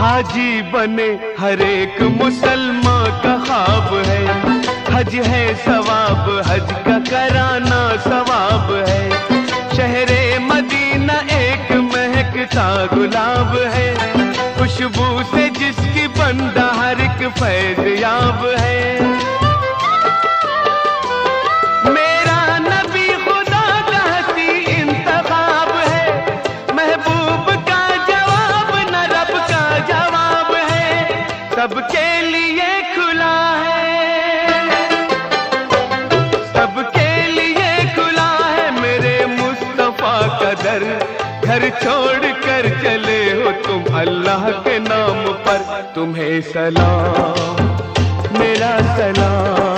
हाजी बने हर एक मुसलमान का ख्वाब है। हज है सवाब, हज का कराना सवाब है। शहरे मदीना एक महकता गुलाब है। खुशबू से जिसकी बंदा हर एक फैज़ याब है। मेरा नबी खुदा का हसी इंतखाब है। महबूब का जवाब न रब का जवाब है। सबके लिए खुला है, सबके लिए खुला है मेरे मुस्तफा का दर। घर छोड़ कर चले हो तुम अल्लाह के नाम पर। तुम्हें सलाम, मेरा सलाम।